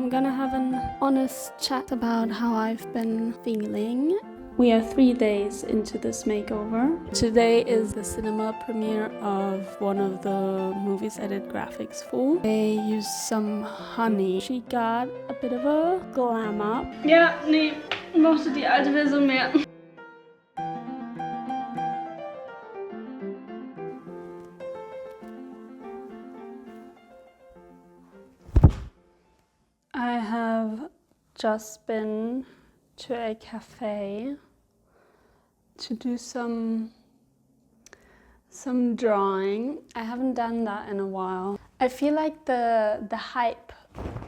I'm gonna have an honest chat about how I've been feeling. We are 3 days into this makeover. Today is the cinema premiere of one of the movies I did graphics for. I used some honey. She got a bit of a glam up. Ja, nee, mochte die alte Version mehr. I have just been to a cafe to do some drawing. I haven't done that in a while. I feel like the hype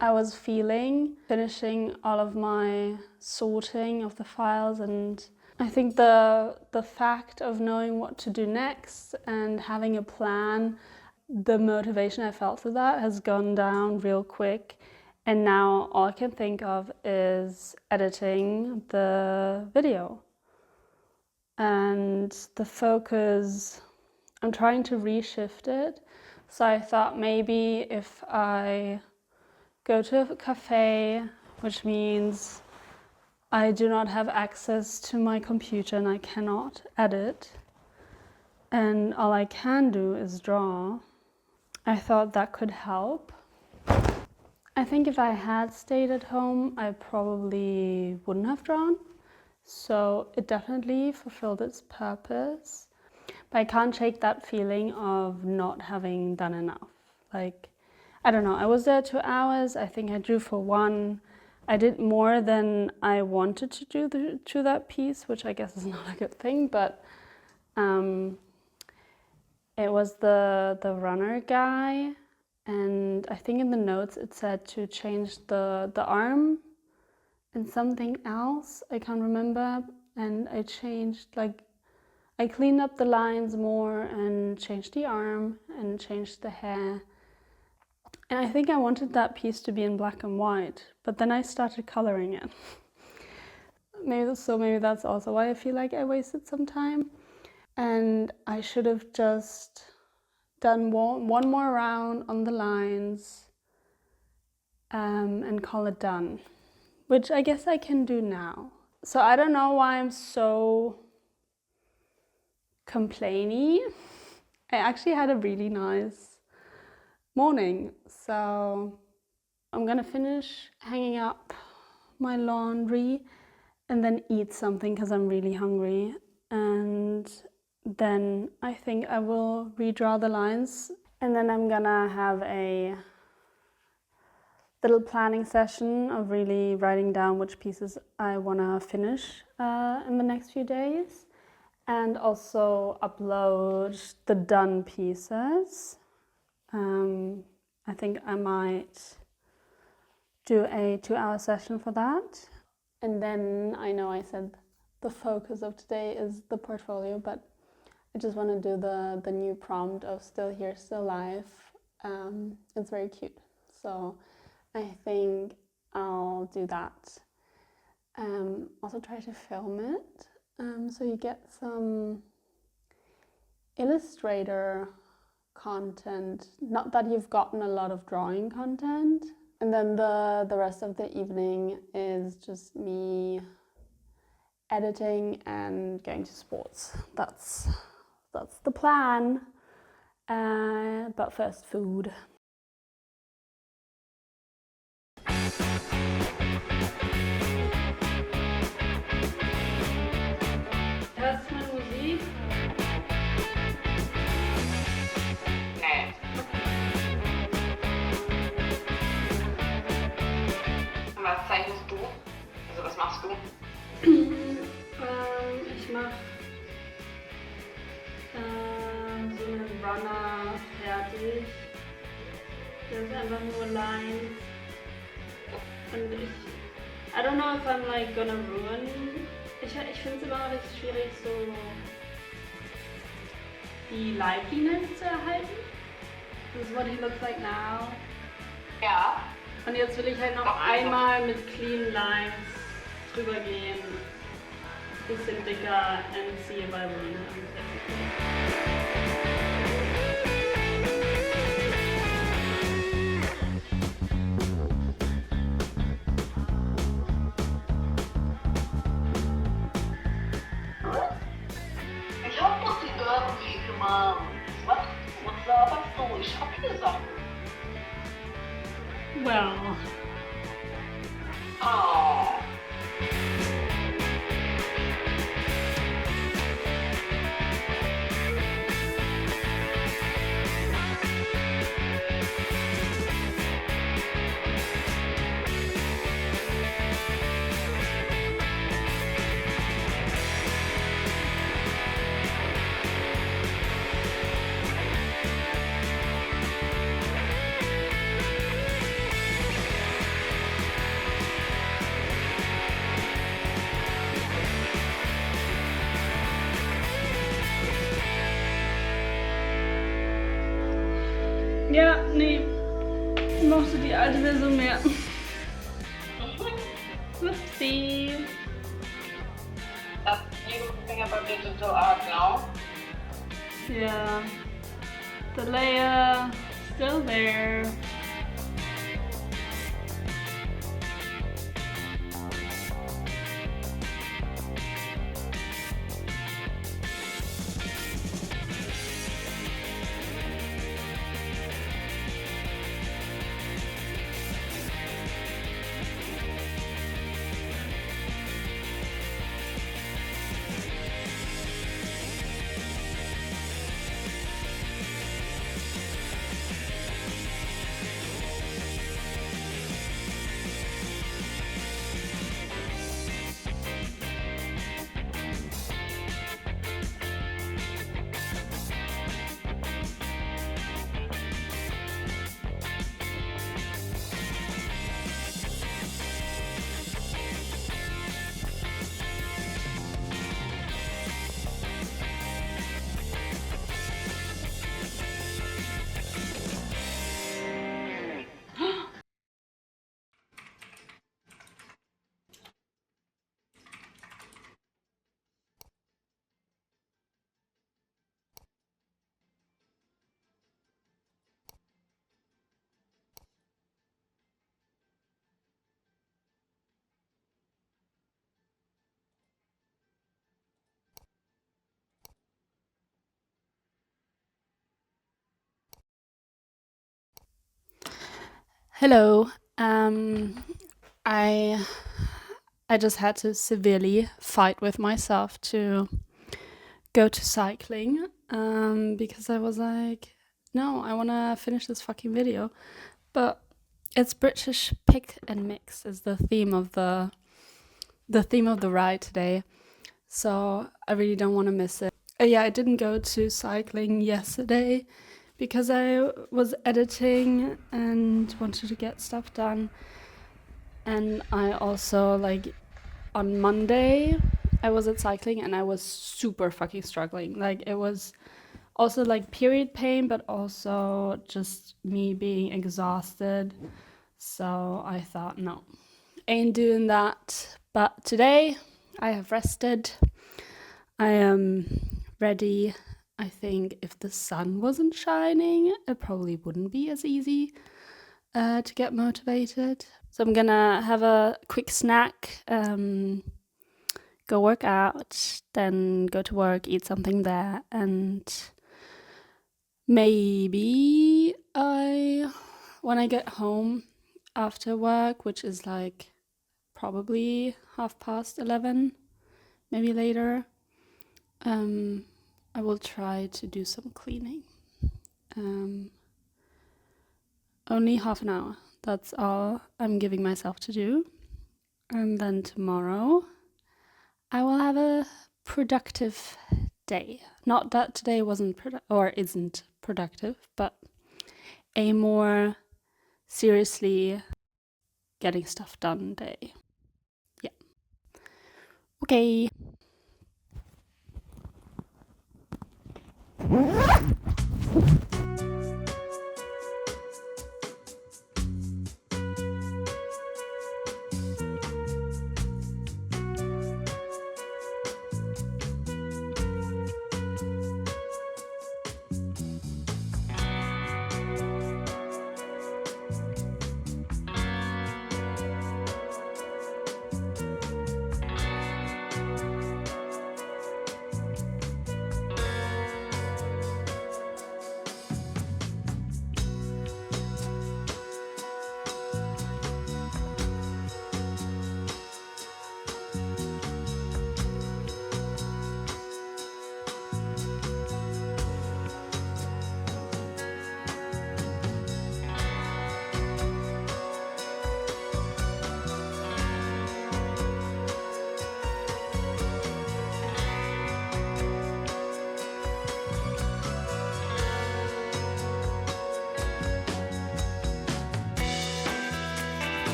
I was feeling finishing all of my sorting of the files, and I think the fact of knowing what to do next and having a plan, the motivation I felt for that has gone down real quick. And now all I can think of is editing the video. And the focus, I'm trying to reshift it. So I thought maybe if I go to a cafe, which means I do not have access to my computer and I cannot edit, and all I can do is draw, I thought that could help. I think if I had stayed at home, I probably wouldn't have drawn. So it definitely fulfilled its purpose. But I can't shake that feeling of not having done enough. Like, I don't know, I was there 2 hours. I think I drew for 1. I did more than I wanted to do to that piece, which I guess is not a good thing, but it was the runner guy. And I think in the notes it said to change the arm and something else, I can't remember. And I changed, like, I cleaned up the lines more and changed the arm and changed the hair. And I think I wanted that piece to be in black and white, but then I started coloring it. Maybe that's also why I feel like I wasted some time. And I should have just done one more round on the lines and call it done, which I guess I can do now. So I don't know why I'm so complainy. I actually had a really nice morning, so I'm gonna finish hanging up my laundry and then eat something because I'm really hungry, and then I think I will redraw the lines, and then I'm gonna have a little planning session of really writing down which pieces I wanna finish in the next few days, and also upload the done pieces. I think I might do a 2-hour session for that. And then I know I said the focus of today is the portfolio, but I just want to do the new prompt of Stillherestilllife. It's very cute, so I think I'll do that. Also try to film it, so you get some Illustrator content, not that you've gotten a lot of drawing content. And then the rest of the evening is just me editing and going to sports. That's the plan. But first, food. Hörst du meine Musik? Nee. Was zeichnest du? Also was machst du? Ich mache so einen Runner fertig. Der ist einfach nur Lines. Und I don't know if I'm like gonna ruin. Ich finde es immer noch richtig schwierig, so die Liveliness zu erhalten. This is what he looks like now. Ja. Und jetzt will ich halt noch einmal mit clean lines drüber gehen. Bisschen dicker and see if I ruin him. ich hab gesagt. Well. Oh. Ja, nee. Ich mochte die alte Version mehr. Whoopsie. That's you think about digital art now? Yeah. The layer still there. Hello. I just had to severely fight with myself to go to cycling because I was like, no, I want to finish this fucking video. But it's British pick and mix is the theme of the ride today. So I really don't want to miss it. Yeah, I didn't go to cycling yesterday because I was editing and wanted to get stuff done. And I also, like, on Monday, I was at cycling and I was super fucking struggling. Like, it was also like period pain, but also just me being exhausted. So I thought, no, ain't doing that. But today I have rested. I am ready. I think if the sun wasn't shining, it probably wouldn't be as easy to get motivated. So I'm gonna have a quick snack, go work out, then go to work, eat something there, and maybe when I get home after work, which is like probably 11:30, maybe later, I will try to do some cleaning. Only half an hour. That's all I'm giving myself to do. And then tomorrow I will have a productive day. Not that today wasn't isn't productive, but a more seriously getting stuff done day. Yeah. Okay.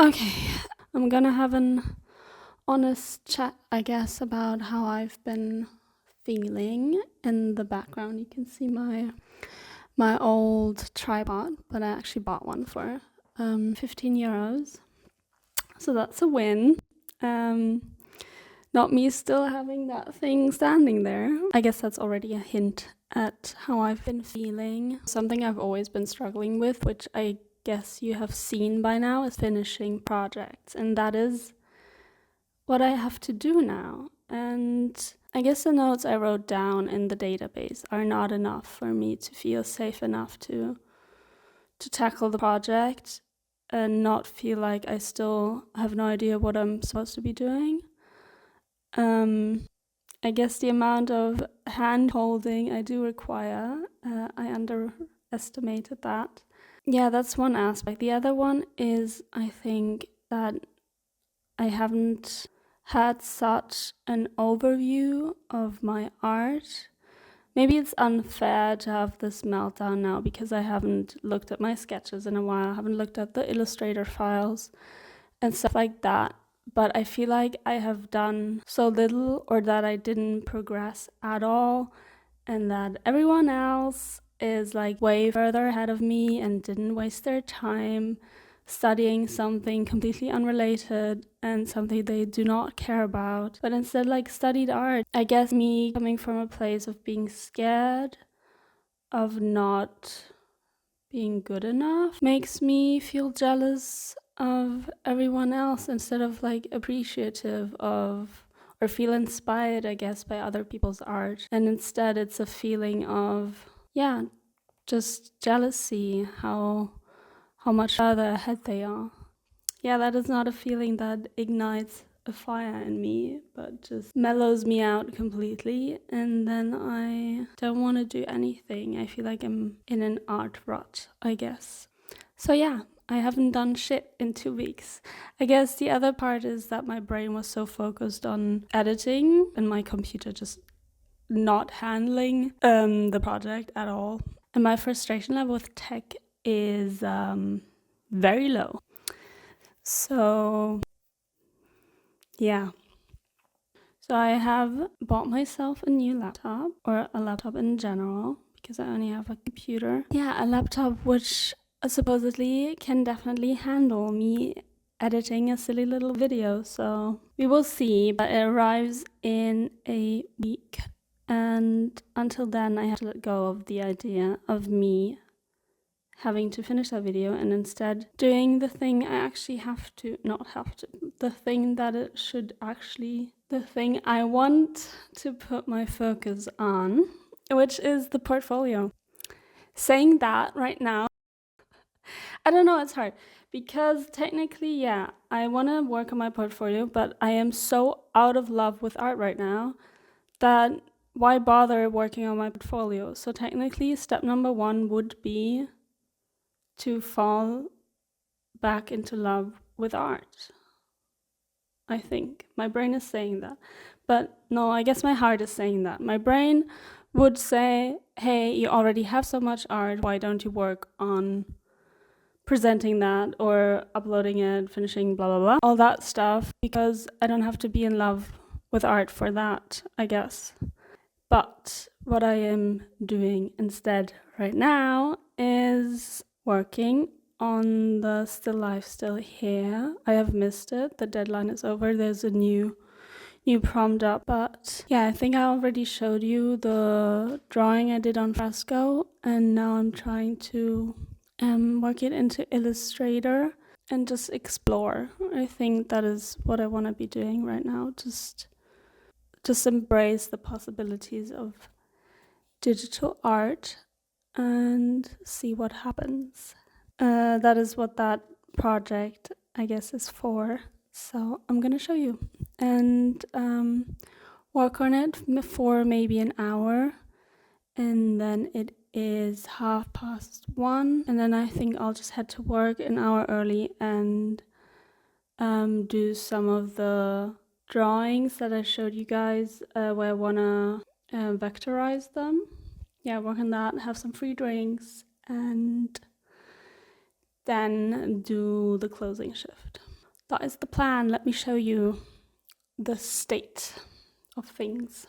Okay, I'm gonna have an honest chat, I guess, about how I've been feeling. In the background you can see my old tripod, but I actually bought one for 15 euros, so that's a win. Not me still having that thing standing there. I guess that's already a hint at how I've been feeling. Something I've always been struggling with, which I guess you have seen by now, is finishing projects, and that is what I have to do now. And I guess the notes I wrote down in the database are not enough for me to feel safe enough to tackle the project and not feel like I still have no idea what I'm supposed to be doing. I guess the amount of hand holding I do require, I underestimated that. Yeah, that's one aspect. The other one is, I think, that I haven't had such an overview of my art. Maybe it's unfair to have this meltdown now because I haven't looked at my sketches in a while. I haven't looked at the Illustrator files and stuff like that. But I feel like I have done so little, or that I didn't progress at all, and that everyone else is like way further ahead of me and didn't waste their time studying something completely unrelated and something they do not care about, but instead like studied art. I guess me coming from a place of being scared of not being good enough makes me feel jealous of everyone else instead of like appreciative of, or feel inspired, I guess, by other people's art. And instead it's a feeling of, yeah, just jealousy, how much further ahead they are. Yeah, that is not a feeling that ignites a fire in me, but just mellows me out completely, and then I don't want to do anything. I feel like I'm in an art rut, I guess. So yeah, I haven't done shit in 2 weeks. I guess the other part is that my brain was so focused on editing and my computer just not handling the project at all. And my frustration level with tech is very low. So yeah. So I have bought myself a new laptop, or a laptop in general, because I only have a computer. Yeah, a laptop which supposedly can definitely handle me editing a silly little video. So we will see, but it arrives in a week. And until then, I have to let go of the idea of me having to finish that video and instead doing the thing I actually have to, not have to, the thing that it should actually, the thing I want to put my focus on, which is the portfolio. Saying that right now, I don't know, it's hard because technically, yeah, I want to work on my portfolio, but I am so out of love with art right now that why bother working on my portfolio? So technically, step number 1 would be to fall back into love with art. I think my brain is saying that, but no, I guess my heart is saying that. My brain would say, hey, you already have so much art, why don't you work on presenting that or uploading it, finishing blah blah blah, all that stuff, because I don't have to be in love with art for that, I guess. But what I am doing instead right now is working on the Still Life, Still Here. I have missed it. The deadline is over. There's a new prompt up. But yeah, I think I already showed you the drawing I did on fresco, and now I'm trying to work it into Illustrator and just explore. I think that is what I want to be doing right now. Just embrace the possibilities of digital art and see what happens. That is what that project, I guess, is for. So I'm gonna show you and work on it for maybe an hour, and then it is 1:30, and then I think I'll just head to work an hour early and do some of the drawings that I showed you guys, where I wanna vectorize them. Yeah, work on that, have some free drinks, and then do the closing shift. that is the plan. Let me show you the state of things.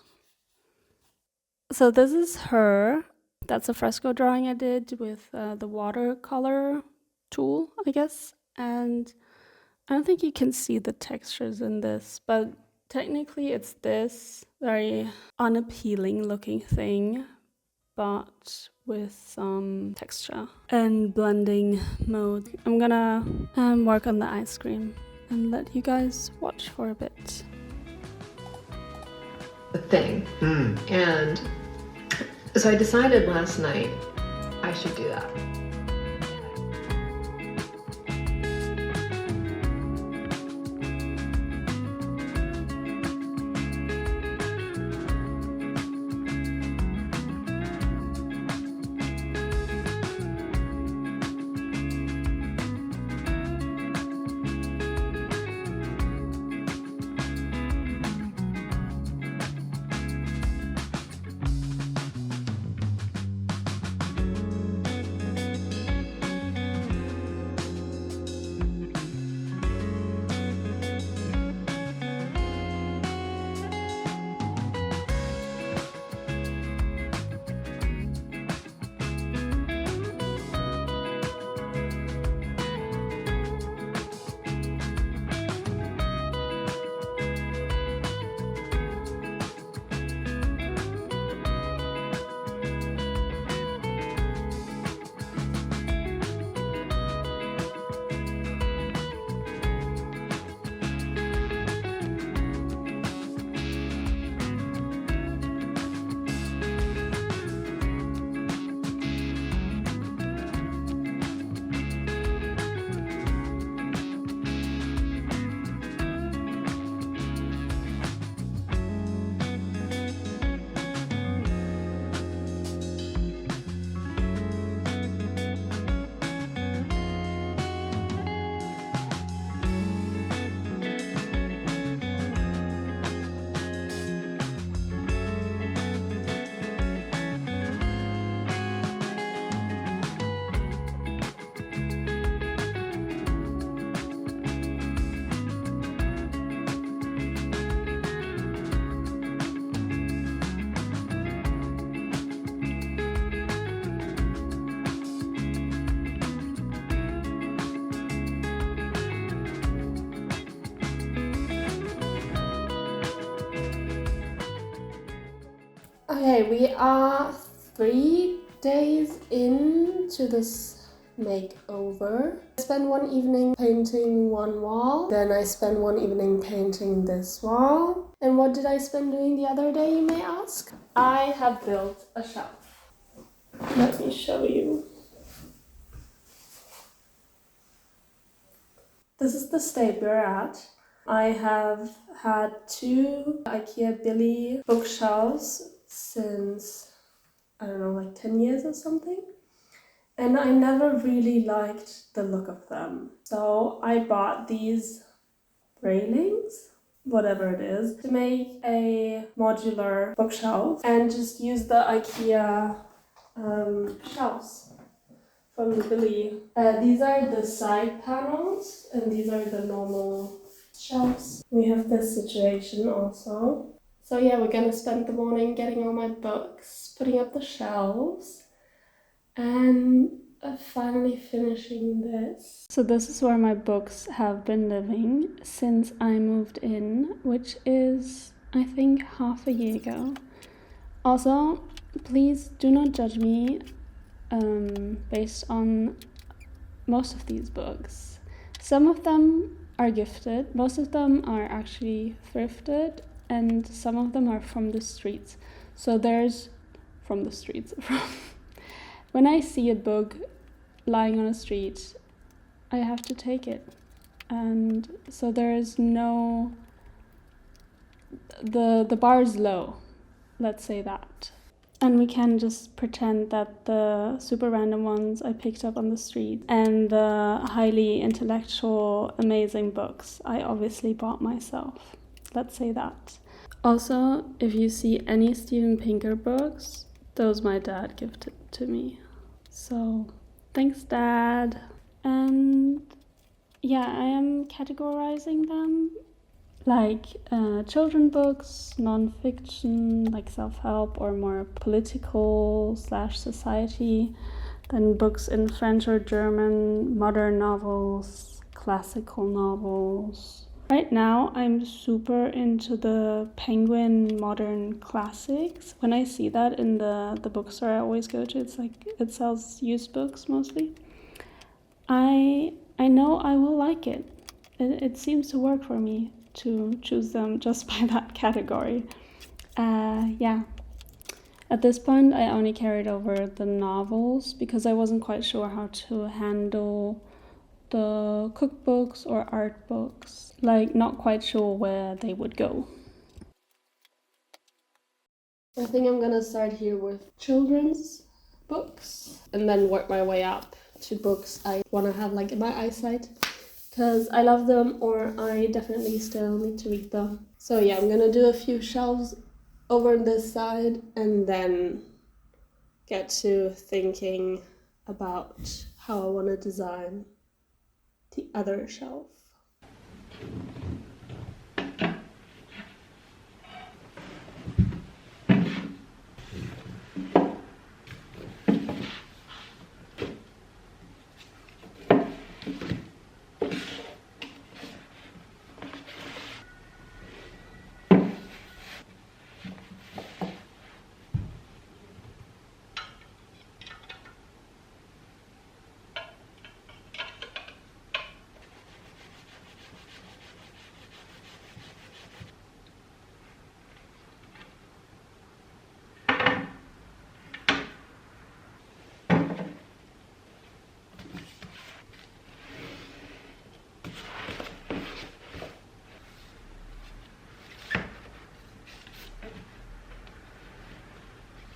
So this is her. That's a fresco drawing I did with the watercolor tool, I guess. And I don't think you can see the textures in this, but technically it's this very unappealing looking thing, but with some texture and blending mode. I'm gonna work on the ice cream and let you guys watch for a bit. The thing. And so I decided last night I should do that. Okay, we are 3 days into this makeover. I spent one evening painting one wall, then I spent one evening painting this wall. And what did I spend doing the other day, you may ask? I have built a shelf. Let me show you. This is the state we're at. I have had 2 IKEA Billy bookshelves since, I don't know, like 10 years or something. And I never really liked the look of them. So I bought these railings, whatever it is, to make a modular bookshelf and just use the IKEA shelves from the Billy. These are the side panels and these are the normal shelves. We have this situation also. So yeah, we're gonna spend the morning getting all my books, putting up the shelves, and finally finishing this. So this is where my books have been living since I moved in, which is, I think, half a year ago. Also, please do not judge me based on most of these books. Some of them are gifted, most of them are actually thrifted, and some of them are from the streets. So there's from the streets. When I see a book lying on a street, I have to take it. And so there is no, the bar is low, let's say that. And we can just pretend that the super random ones I picked up on the street and the highly intellectual, amazing books I obviously bought myself. Let's say that. Also, if you see any Steven Pinker books, those my dad gifted to me. So, thanks, Dad. And yeah, I am categorizing them like children books, non-fiction, like self-help or more political / society, then books in French or German, modern novels, classical novels. Right now, I'm super into the Penguin modern classics. When I see that in the bookstore I always go to, it's like it sells used books mostly. I know I will like it. It seems to work for me to choose them just by that category. Yeah. At this point, I only carried over the novels because I wasn't quite sure how to handle the cookbooks or art books. Like, not quite sure where they would go. I think I'm gonna start here with children's books and then work my way up to books I want to have like in my eyesight because I love them or I definitely still need to read them. So yeah, I'm gonna do a few shelves over on this side and then get to thinking about how I want to design the other shelf.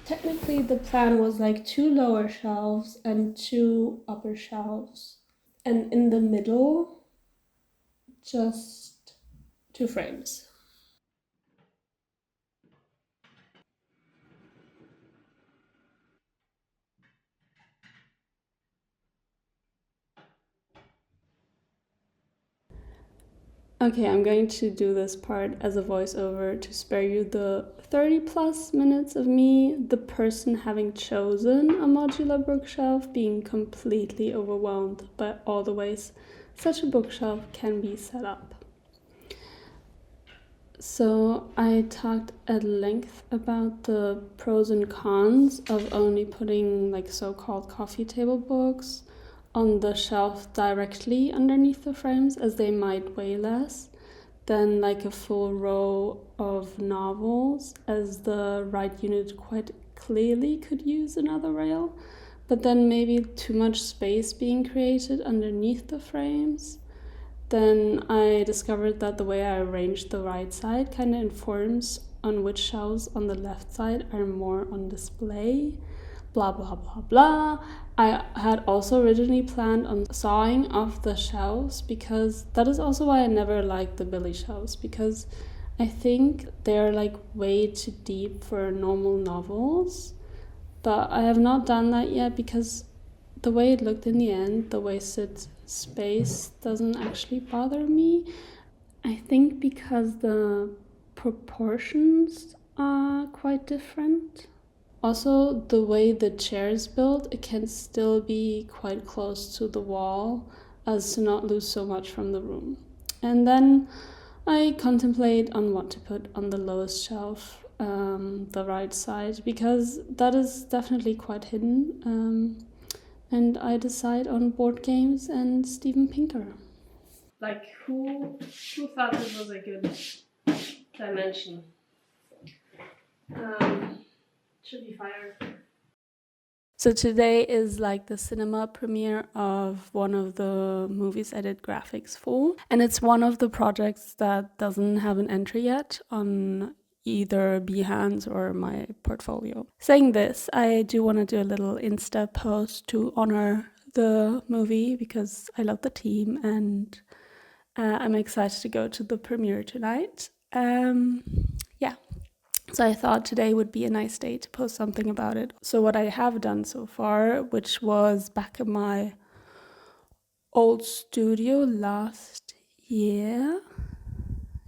Technically, the plan was like 2 lower shelves and 2 upper shelves. And in the middle, just 2 frames. Okay, I'm going to do this part as a voiceover to spare you the 30 plus minutes of me, the person having chosen a modular bookshelf, being completely overwhelmed by all the ways such a bookshelf can be set up. So I talked at length about the pros and cons of only putting like so-called coffee table books on the shelf directly underneath the frames, as they might weigh less than like a full row of novels, as the right unit quite clearly could use another rail, but then maybe too much space being created underneath the frames. Then I discovered that the way I arranged the right side kind of informs on which shelves on the left side are more on display. Blah blah blah blah. I had also originally planned on sawing off the shelves because that is also why I never liked the Billy shelves, because I think they're like way too deep for normal novels. But I have not done that yet because the way it looked in the end, the wasted space doesn't actually bother me. I think because the proportions are quite different. Also, the way the chair is built, it can still be quite close to the wall as to not lose so much from the room. And then I contemplate on what to put on the lowest shelf, the right side, because that is definitely quite hidden. And I decide on board games and Steven Pinker. Like, who thought this was a good dimension? Should be fired. So today is like the cinema premiere of one of the movies I did graphics for. And it's one of the projects that doesn't have an entry yet on either Behance or my portfolio. Saying this, I do want to do a little Insta post to honor the movie because I love the team and I'm excited to go to the premiere tonight. Yeah. So I thought today would be a nice day to post something about it. So what I have done so far, which was back in my old studio last year.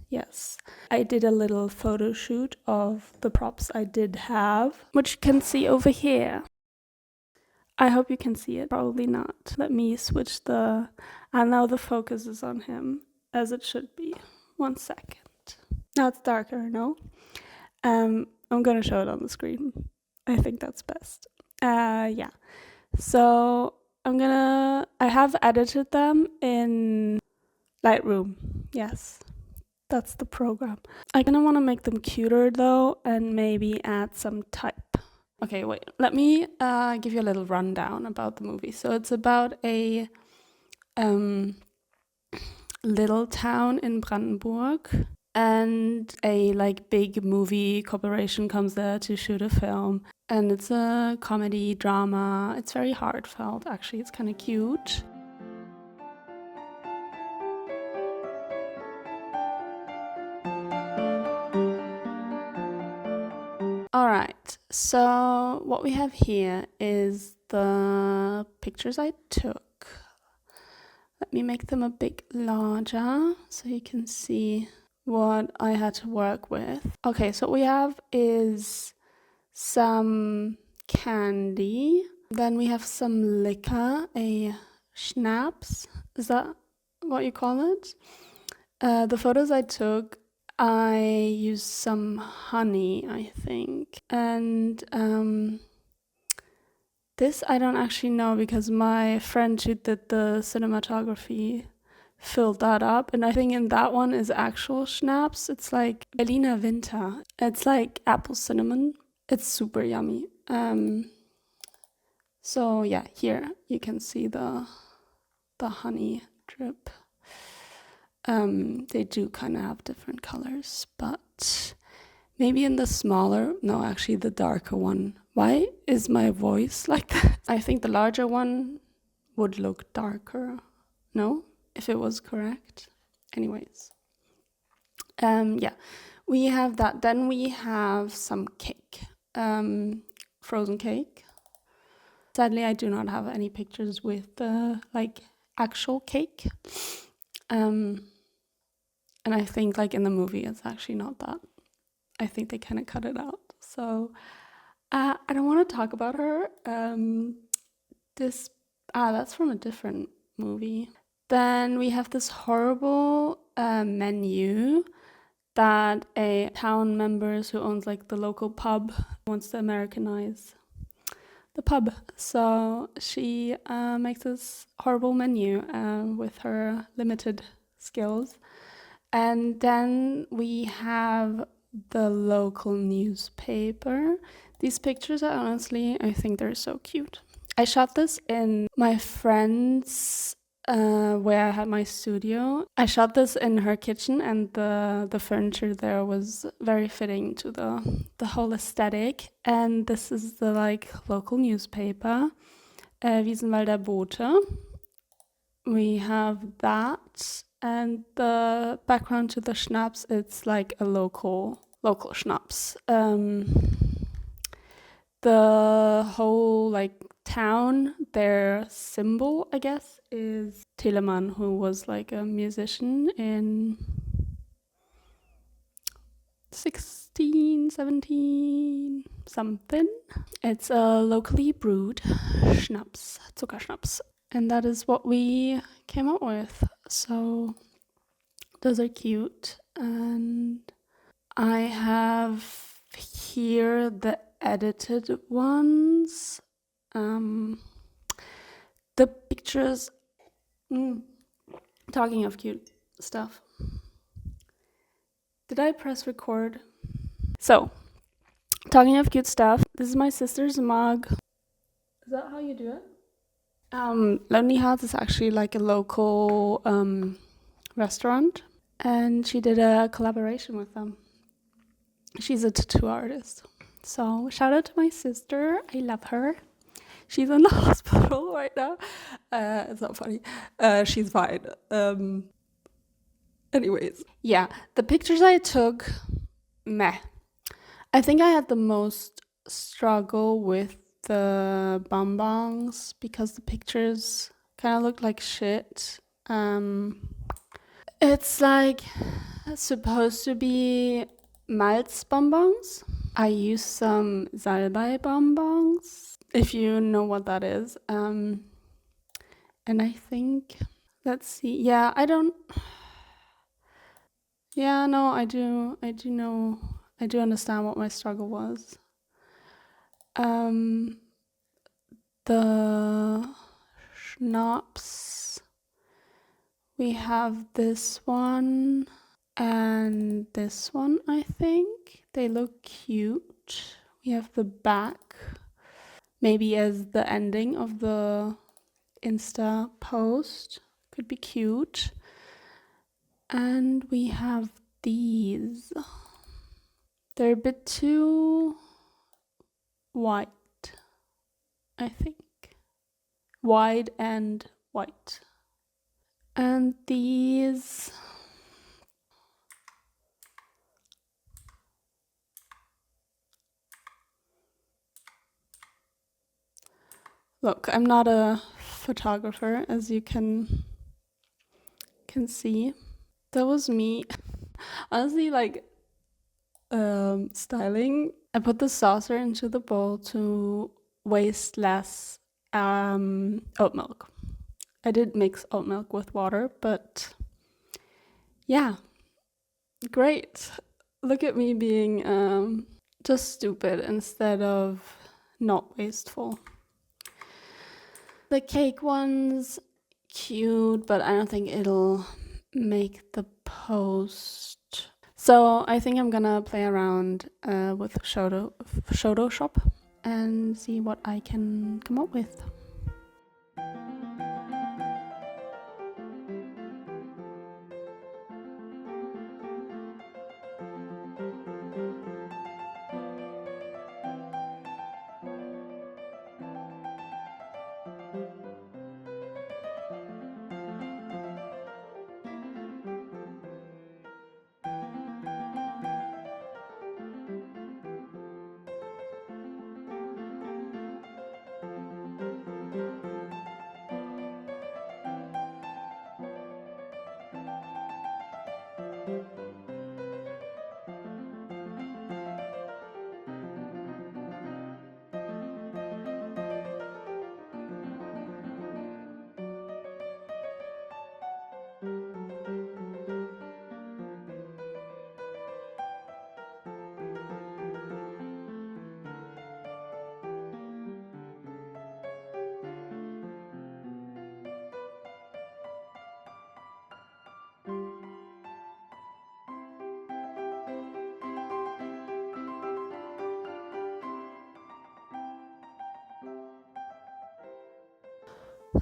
Yes, I did a little photo shoot of the props I did have, which you can see over here. I hope you can see it, probably not. Let me switch and now the focus is on him, as it should be. 1 second. Now it's darker, no? I'm gonna show it on the screen. I think that's best. Yeah. So I have edited them in Lightroom. Yes, that's the program. I kind of want to make them cuter though, and maybe add some type. Okay, wait, let me give you a little rundown about the movie. So it's about a little town in Brandenburg, and a like big movie corporation comes there to shoot a film, and it's a comedy drama. It's very heartfelt, actually. It's kind of cute. All right, so what we have here is the pictures I took. Let me make them a bit larger so you can see what I had to work with. Okay, so what we have is some candy. Then we have some liquor, a schnapps. Is that what you call it? The photos I took, I used some honey, I think. And this I don't actually know, because my friend who did the cinematography filled that up, and I think in that one is actual schnapps. It's like Berliner Winter. It's like apple cinnamon. It's super yummy. So yeah, here you can see the honey drip. They do kind of have different colors, but maybe in the smaller, no, actually the darker one. Why is my voice like that? I think the larger one would look darker. No, if it was correct. Anyways. Yeah, we have that. Then we have some cake, frozen cake. Sadly, I do not have any pictures with like actual cake. And I think like in the movie, it's actually not that. I think they kind of cut it out. So I don't want to talk about her. That's from a different movie. Then we have this horrible menu that a town members who owns like the local pub wants to Americanize the pub. So she makes this horrible menu with her limited skills. And then we have the local newspaper. These pictures are honestly, I think they're so cute. I shot this in my friend's where I had my studio. I shot this in her kitchen, and the furniture there was very fitting to the whole aesthetic. And this is the like local newspaper, Wiesenwalder Bote. We have that, and the background to the schnapps, it's like a local schnapps. The whole like town, their symbol, I guess, is Telemann, who was like a musician in 16, 17 something. It's a locally brewed schnapps, Zuckerschnaps. And that is what we came up with. So those are cute. And I have here the edited ones. The pictures, talking of cute stuff. Did I press record? So, talking of cute stuff, this is my sister's mug. Is that how you do it? Lonely Hearts is actually like a local restaurant, and she did a collaboration with them. She's a tattoo artist. So shout out to my sister. I love her. She's in the hospital right now. It's not funny. She's fine. Anyways, yeah, the pictures I took, meh. I think I had the most struggle with the bonbons because the pictures kind of looked like shit. It's like supposed to be Malz bonbons. I used some Salbei bonbons, if you know what that is. And I think, let's see. Yeah, I don't. Yeah, no, I do know. I do understand what my struggle was. The schnapps. We have this one and this one, I think. They look cute. We have the back, maybe as the ending of the Insta post. Could be cute. And we have these. They're a bit too white, I think. Wide and white. And these. Look, I'm not a photographer, as you can see. That was me. Honestly, like styling. I put the saucer into the bowl to waste less oat milk. I did mix oat milk with water, but yeah, great. Look at me being just stupid instead of not wasteful. The cake one's cute, but I don't think it'll make the post. So I think I'm gonna play around with Photoshop and see what I can come up with.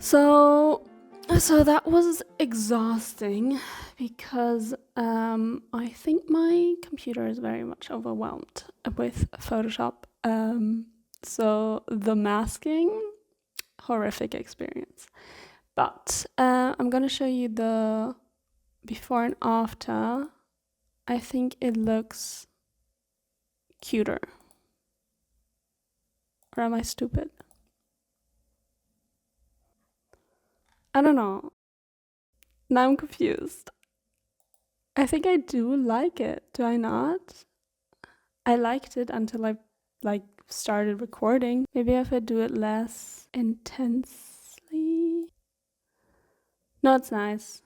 So that was exhausting because I think my computer is very much overwhelmed with Photoshop. So the masking, horrific experience. But I'm gonna show you the before and after. I think it looks cuter. Or am I stupid? I don't know. Now I'm confused. I think I do like it. Do I not? I liked it until I started recording. Maybe if I do it less intensely. No, it's nice.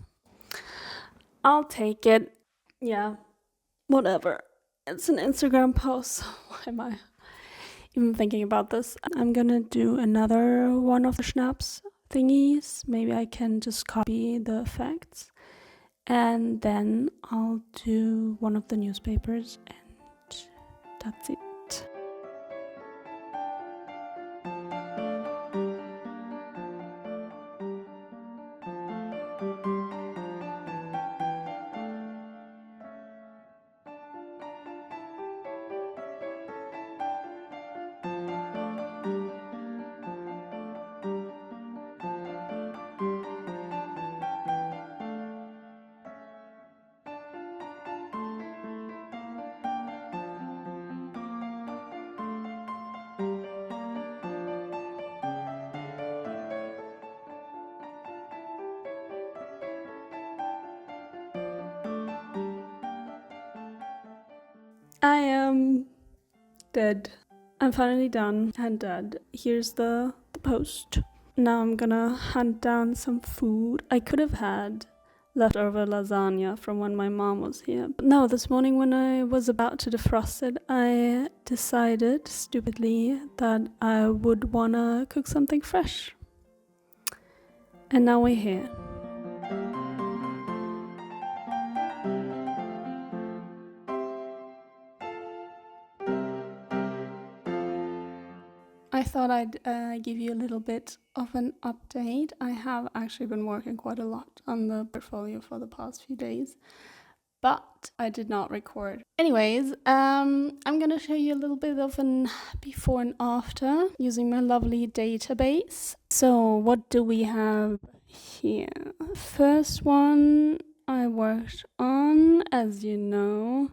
I'll take it. Yeah, whatever. It's an Instagram post. Why am I even thinking about this? I'm gonna do another one of the schnapps thingies. Maybe I can just copy the effects. And then I'll do one of the newspapers and that's it. I am dead. I'm finally done and dead. Here's the post. Now I'm gonna hunt down some food. I could have had leftover lasagna from when my mom was here. But no, this morning when I was about to defrost it, I decided, stupidly, that I would wanna cook something fresh. And now we're here. I thought I'd give you a little bit of an update. I have actually been working quite a lot on the portfolio for the past few days, but I did not record. Anyways, I'm gonna show you a little bit of an before and after using my lovely database. So what do we have here? First one I worked on, as you know,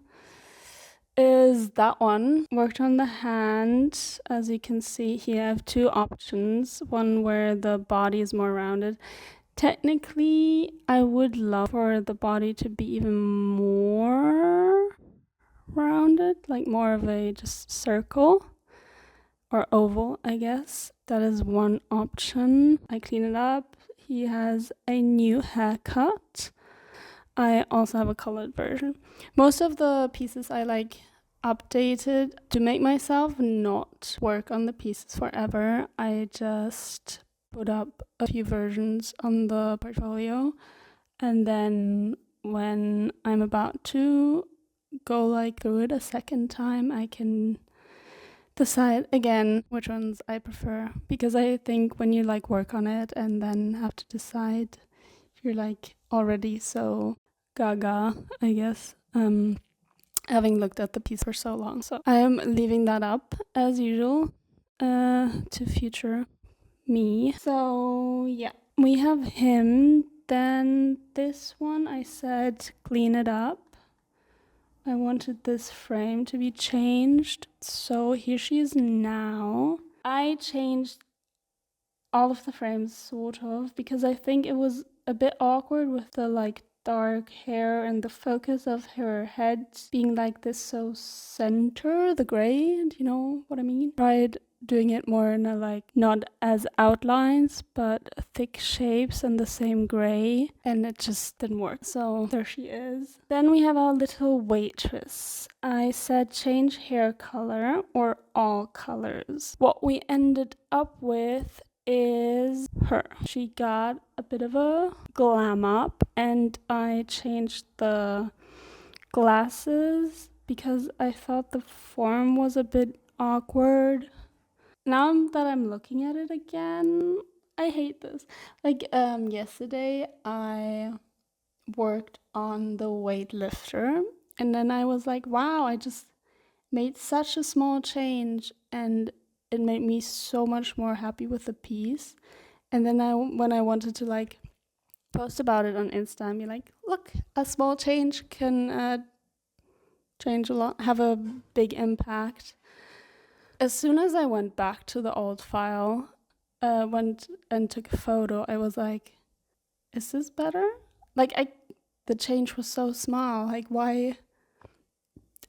is that one. Worked on the hand. As you can see here, I have two options. One where the body is more rounded. Technically, I would love for the body to be even more rounded, like more of a just circle or oval, I guess. That is one option. I clean it up. He has a new haircut. I also have a colored version. Most of the pieces I updated to make myself not work on the pieces forever. I just put up a few versions on the portfolio, and then when I'm about to go through it a second time, I can decide again which ones I prefer, because I think when you work on it and then have to decide, you're already so gaga, I guess, having looked at the piece for so long. So I am leaving that up as usual to future me. So yeah, we have him. Then this one, I said clean it up. I wanted this frame to be changed. So here she is now. I changed all of the frames sort of because I think it was a bit awkward with the dark hair and the focus of her head being this so center, the gray, do you know what I mean? Tried doing it more in a not as outlines but thick shapes and the same gray, and it just didn't work. So there she is. Then we have our little waitress. I said change hair color or all colors. What we ended up with is her. She got a bit of a glam up, and I changed the glasses because I thought the form was a bit awkward. Now that I'm looking at it again, I hate this. Yesterday I worked on the weightlifter, and then I was like, wow, I just made such a small change, and it made me so much more happy with the piece. And then when I wanted to post about it on Insta and be like, look, a small change can change a lot, have a big impact. As soon as I went back to the old file, went and took a photo, I was like, is this better? The change was so small. Why?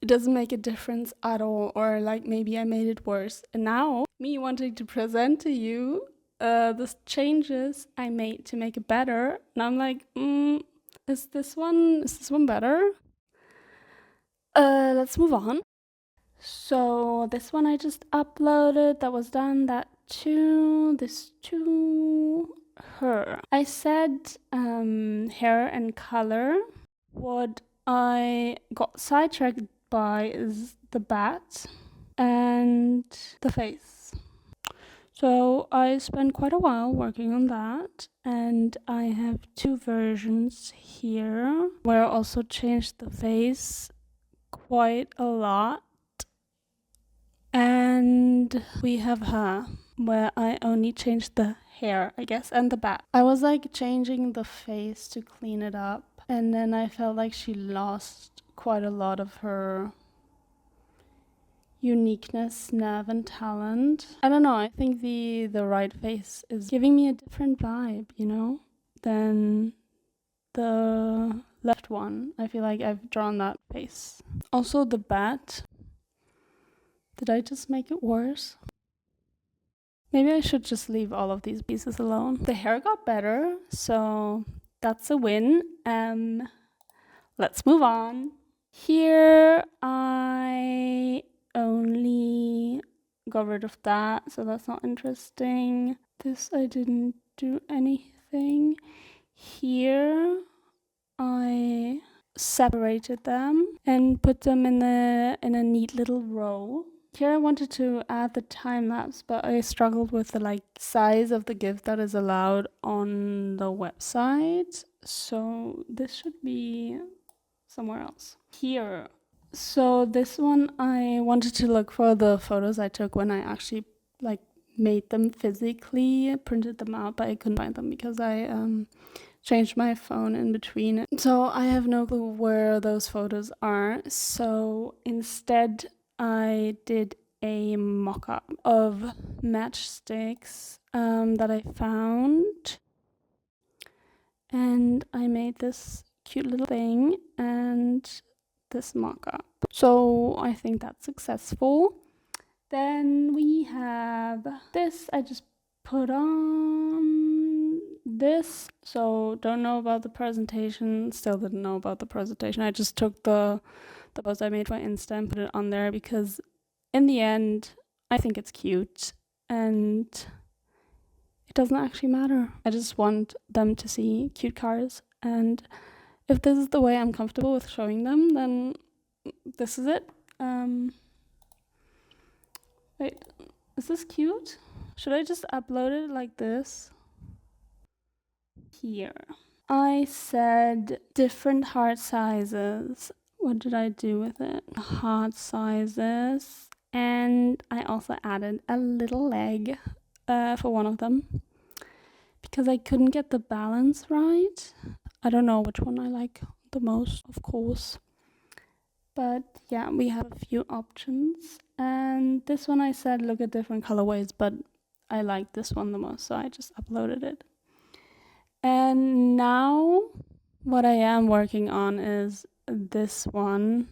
It doesn't make a difference at all, or maybe I made it worse. And now, me wanting to present to you the changes I made to make it better, and I'm like, is this one better? Let's move on. So this one I just uploaded, that was done. That too, this too, her. I said hair and color. What I got sidetracked by is the bat and the face. So I spent quite a while working on that, and I have two versions here where I also changed the face quite a lot. And we have her, where I only changed the hair, I guess, and the bat. I was changing the face to clean it up, and then I felt like she lost quite a lot of her uniqueness, nerve, and talent. I don't know, I think the right face is giving me a different vibe, than the left one. I feel like I've drawn that face. Also the bat, Did I just make it worse? Maybe I should just leave all of these pieces alone. The hair got better, so that's a win. Let's move on. Here I only got rid of that, so that's not interesting. This I didn't do anything. Here I separated them and put them in a neat little row. Here I wanted to add the time lapse, but I struggled with the size of the GIF that is allowed on the website. So this should be somewhere else. Here. So this one I wanted to look for the photos I took when I actually made them physically, printed them out, but I couldn't find them because I changed my phone in between. So I have no clue where those photos are. So instead I did a mock-up of matchsticks that I found. And I made this cute little thing and this mock-up. So I think that's successful. Then we have this. I just put on this. So don't know about the presentation. Still didn't know about the presentation. I just took the post I made for Insta and put it on there because in the end, I think it's cute and it doesn't actually matter. I just want them to see cute cars, and if this is the way I'm comfortable with showing them, then this is it. Wait, is this cute? Should I just upload it like this? Here. I said different heart sizes. What did I do with it? Heart sizes. And I also added a little leg for one of them because I couldn't get the balance right. I don't know which one I like the most, of course. But yeah, we have a few options. And this one I said look at different colorways, but I like this one the most, so I just uploaded it. And now what I am working on is this one.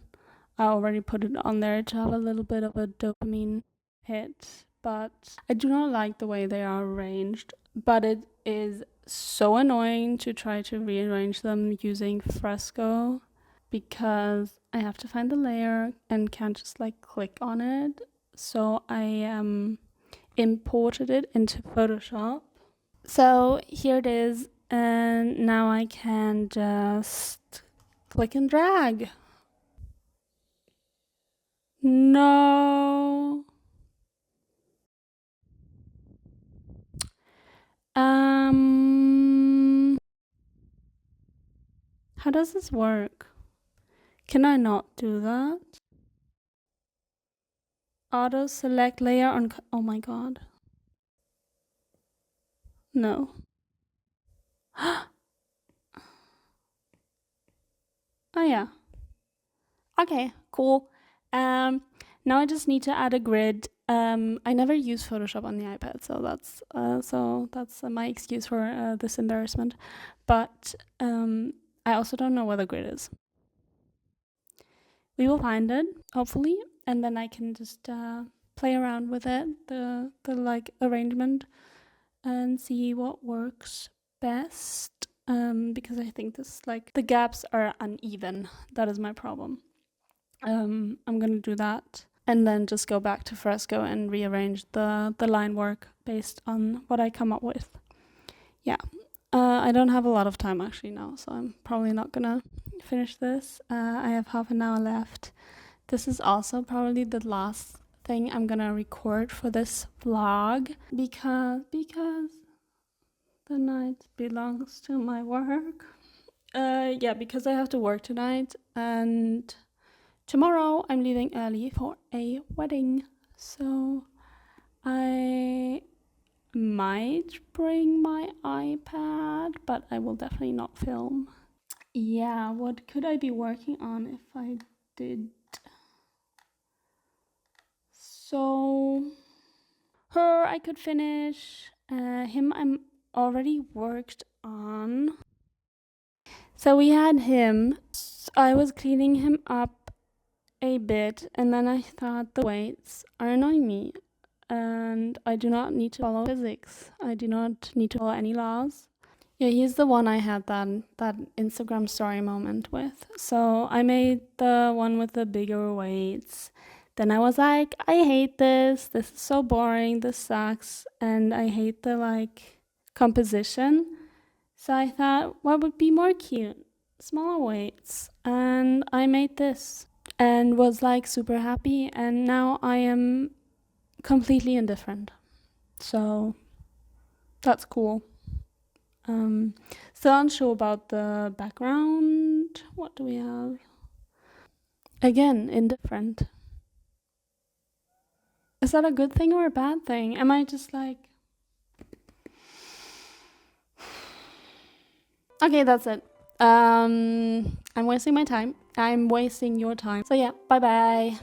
I already put it on there to have a little bit of a dopamine hit, but I do not like the way they are arranged. But it is so annoying to try to rearrange them using Fresco because I have to find the layer and can't just click on it. So I imported it into Photoshop. So here it is, and now I can just click and drag. No. How does this work? Can I not do that? Auto select layer on, oh my god. No. Oh yeah. Okay, cool. Now I just need to add a grid. I never use Photoshop on the iPad, so that's my excuse for this embarrassment. But I also don't know where the grid is. We will find it, hopefully, and then I can just play around with it, the arrangement, and see what works best. Because I think this the gaps are uneven. That is my problem. I'm gonna do that and then just go back to Fresco and rearrange the line work based on what I come up with. Yeah. I don't have a lot of time actually now, so I'm probably not gonna finish this. I have half an hour left. This is also probably the last thing I'm gonna record for this vlog because the night belongs to my work. Yeah, because I have to work tonight, and tomorrow I'm leaving early for a wedding, so I might bring my iPad, but I will definitely not film. Yeah, what could I be working on if I did? So her I could finish. Him I'm already worked on. So we had him. I was cleaning him up a bit, and then I thought the weights are annoying me, and I do not need to follow physics. I do not need to follow any laws. Yeah, he's the one I had that Instagram story moment with. So I made the one with the bigger weights. Then I was like, I hate this. This is so boring. This sucks. And I hate the like composition. So I thought, what would be more cute? Smaller weights. And I made this and was like super happy. And now I am completely indifferent. So that's cool. Still unsure about the background. What do we have? Again, indifferent. Is that a good thing or a bad thing? Am I just like... Okay, that's it. I'm wasting my time. I'm wasting your time. So yeah, bye bye.